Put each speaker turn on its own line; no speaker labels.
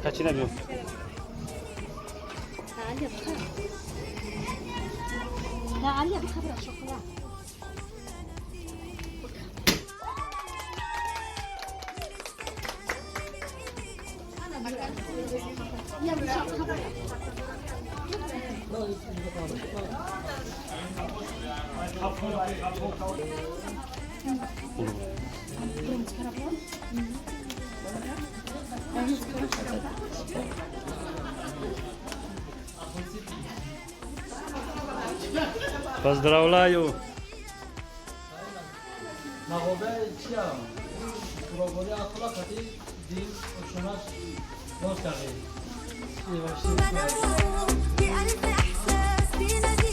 Kaçına bir.
تعالي بخبرة. تعالي بخبرة شوكولاتة. يلا خبرة.
Pozdravляю.
مغوبه چیا؟ مغوبه اصلا خطی دین و شماش باز کرده.
بألف إحساس بنادي